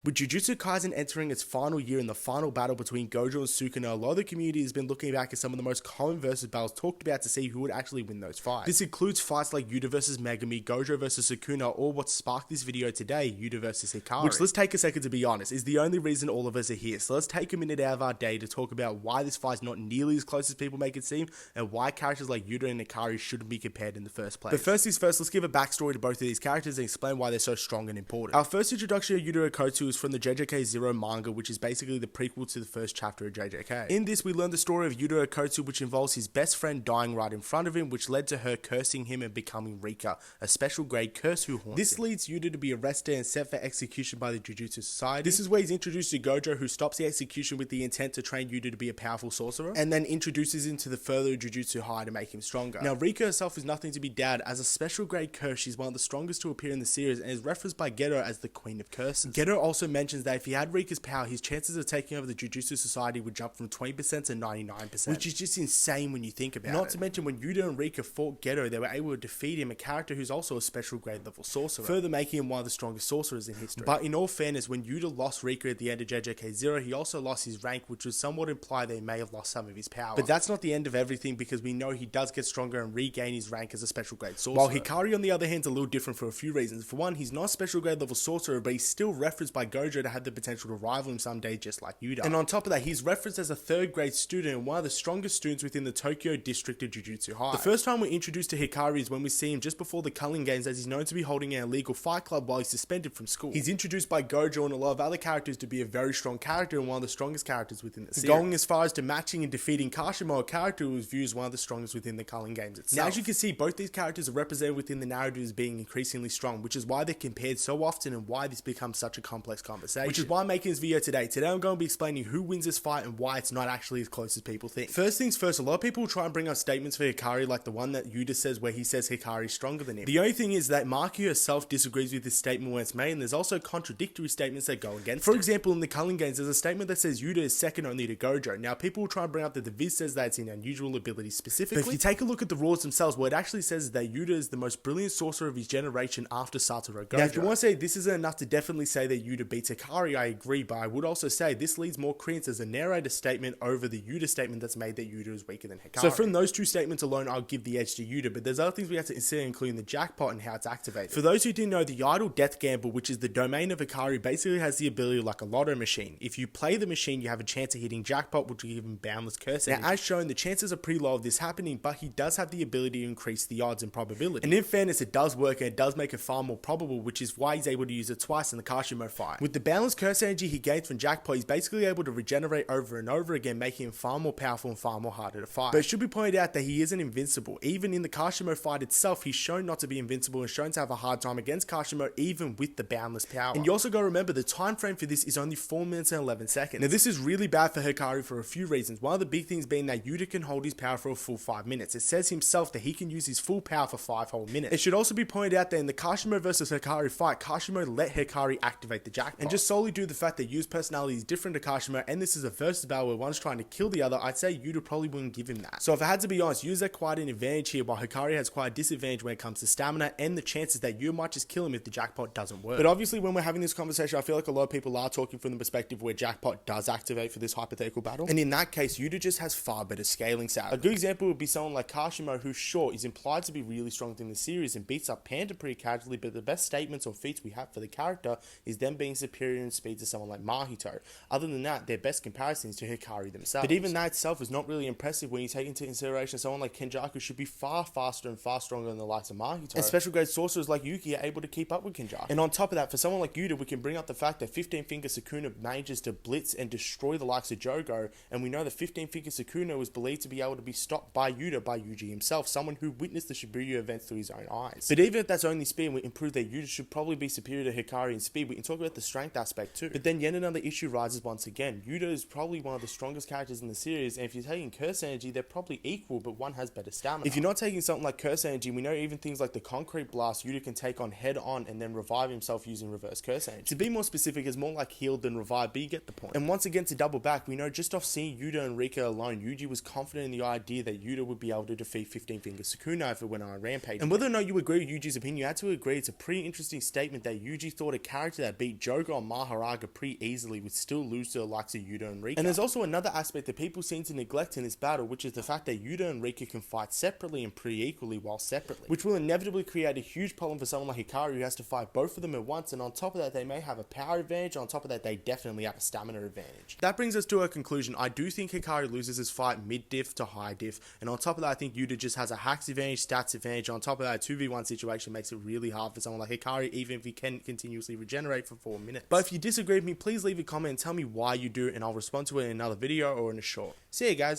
With Jujutsu Kaisen entering its final year in the final battle between Gojo and Sukuna, a lot of the community has been looking back at some of the most common versus battles talked about to see who would actually win those fights. This includes fights like Yuta vs Megami, Gojo vs Sukuna, or what sparked this video today, Yuta vs Hakari. Which, let's take a second to be honest, is the only reason all of us are here. So let's take a minute out of our day to talk about why this fight's not nearly as close as people make it seem, and why characters like Yuta and Hakari shouldn't be compared in the first place. But first things first, let's give a backstory to both of these characters and explain why they're so strong and important. Our first introduction of Yuta Okkotsu is from the JJK Zero manga, which is basically the prequel to the first chapter of JJK. In this, we learn the story of Yuta Okkotsu, which involves his best friend dying right in front of him, which led to her cursing him and becoming Rika, a special grade curse who haunts This leads Yuta to be arrested and set for execution by the Jujutsu Society. This is where he's introduced to Gojo, who stops the execution with the intent to train Yuta to be a powerful sorcerer, and then introduces him to the further Jujutsu high to make him stronger. Now, Rika herself is nothing to be doubted. As a special grade curse, she's one of the strongest to appear in the series and is referenced by Geto as the Queen of Curses. Geto also mentions that if he had Rika's power, his chances of taking over the Jujutsu Society would jump from 20% to 99%, which is just insane when you think about it. Not to mention, when Yuta and Rika fought Geto, they were able to defeat him, a character who's also a special grade level sorcerer, further making him one of the strongest sorcerers in history. But in all fairness, when Yuta lost Rika at the end of JJK Zero, he also lost his rank, which would somewhat imply that he may have lost some of his power. But that's not the end of everything, because we know he does get stronger and regain his rank as a special grade sorcerer. While Hakari, on the other hand, is a little different for a few reasons. For one, he's not a special grade level sorcerer, but he's still referenced by Gojo to have the potential to rival him someday, just like Yuta. And on top of that, he's referenced as a third grade student and one of the strongest students within the Tokyo district of Jujutsu High. The first time we're introduced to Hakari is when we see him just before the Culling Games, as he's known to be holding an illegal fight club while he's suspended from school. He's introduced by Gojo and a lot of other characters to be a very strong character and one of the strongest characters within the series, going as far as to matching and defeating Kashimo, a character who was viewed as one of the strongest within the Culling Games itself. Now, as you can see, both these characters are represented within the narrative as being increasingly strong, which is why they're compared so often and why this becomes such a complex conversation. Which is why I'm making this video today. Today I'm going to be explaining who wins this fight and why it's not actually as close as people think. First things first, a lot of people try and bring up statements for Hakari like the one that Yuta says where he says Hakari is stronger than him. The only thing is that Maki herself disagrees with this statement when it's made, and there's also contradictory statements that go against it. For example, in the Culling Games, there's a statement that says Yuta is second only to Gojo. Now, people will try and bring up that the Viz says that it's an unusual ability specifically, but if you take a look at the rules themselves, what it actually says is that Yuta is the most brilliant sorcerer of his generation after Satoru Gojo. Now, if you want to say this isn't enough to definitely say that Yuta beats Hakari, I agree, but I would also say this leads more credence as a narrator statement over the Yuta statement that's made that Yuta is weaker than Hakari. So from those two statements alone, I'll give the edge to Yuta, but there's other things we have to consider, including the jackpot and how it's activated. For those who didn't know, the idle death gamble, which is the domain of Hakari, basically has the ability like a lotto machine. If you play the machine, you have a chance of hitting jackpot, which will give him boundless curse. Now, as shown, the chances are pretty low of this happening, but he does have the ability to increase the odds and probability. And in fairness, it does work, and it does make it far more probable, which is why he's able to use it twice in the Kashimo fight. With the boundless curse energy he gains from jackpot, he's basically able to regenerate over and over again, making him far more powerful and far more harder to fight. But it should be pointed out that he isn't invincible. Even in the Kashimo fight itself, he's shown not to be invincible and shown to have a hard time against Kashimo, even with the boundless power. And you also got to remember, the time frame for this is only 4 minutes and 11 seconds. Now, this is really bad for Hakari for a few reasons. One of the big things being that Yuta can hold his power for a full 5 minutes. It says himself that he can use his full power for 5 whole minutes. It should also be pointed out that in the Kashimo versus Hakari fight, Kashimo let Hakari activate the jackpot. And just solely due to the fact that Yu's personality is different to Kashimo, and this is a versus battle where one's trying to kill the other, I'd say Yuta probably wouldn't give him that. So if I had to be honest, Yu's at quite an advantage here, while Hakari has quite a disadvantage when it comes to stamina and the chances that Yu might just kill him if the jackpot doesn't work. But obviously, when we're having this conversation, I feel like a lot of people are talking from the perspective where jackpot does activate for this hypothetical battle. And in that case, Yuta just has far better scaling stats. A good example would be someone like Kashimo, who sure is implied to be really strong in the series and beats up Panda pretty casually, but the best statements or feats we have for the character is them being superior in speed to someone like Mahito. Other than that, their best comparison is to Hakari themselves. But even that itself is not really impressive when you take into consideration someone like Kenjaku should be far faster and far stronger than the likes of Mahito. And special grade sorcerers like Yuki are able to keep up with Kenjaku. And on top of that, for someone like Yuta, we can bring up the fact that 15 Finger Sukuna manages to blitz and destroy the likes of Jogo, and we know that 15 Finger Sukuna was believed to be able to be stopped by Yuta by Yuji himself, someone who witnessed the Shibuya events through his own eyes. But even if that's only speed, we can prove that Yuta should probably be superior to Hakari in speed. We can talk about the strength aspect too. But then yet another issue rises once again. Yuta is probably one of the strongest characters in the series, and if you're taking curse energy, they're probably equal, but one has better stamina. If you're not taking something like curse energy, we know even things like the concrete blast Yuta can take on head on and then revive himself using reverse curse energy. To be more specific, it's more like healed than revived, but you get the point. And once again, to double back, we know just off seeing Yuta and Rika alone, Yuji was confident in the idea that Yuta would be able to defeat 15 Finger Sukuna if it went on a rampage. And whether or not you agree with Yuji's opinion, you had to agree it's a pretty interesting statement that Yuji thought a character that beat Jogo and Maharaga pretty easily would still lose to the likes of Yuta and Rika. And there's also another aspect that people seem to neglect in this battle, which is the fact that Yuta and Rika can fight separately and pretty equally while separately, which will inevitably create a huge problem for someone like Hikari who has to fight both of them at once, and on top of that they may have a power advantage, on top of that they definitely have a stamina advantage. That brings us to a conclusion. I do think Hikari loses his fight mid-diff to high diff, and on top of that I think Yuta just has a hacks advantage, stats advantage. On top of that, a 2v1 situation makes it really hard for someone like Hikari, even if he can continuously regenerate for 4 minutes. But if you disagree with me, please leave a comment and tell me why you do, and I'll respond to it in another video or in a short. See you guys.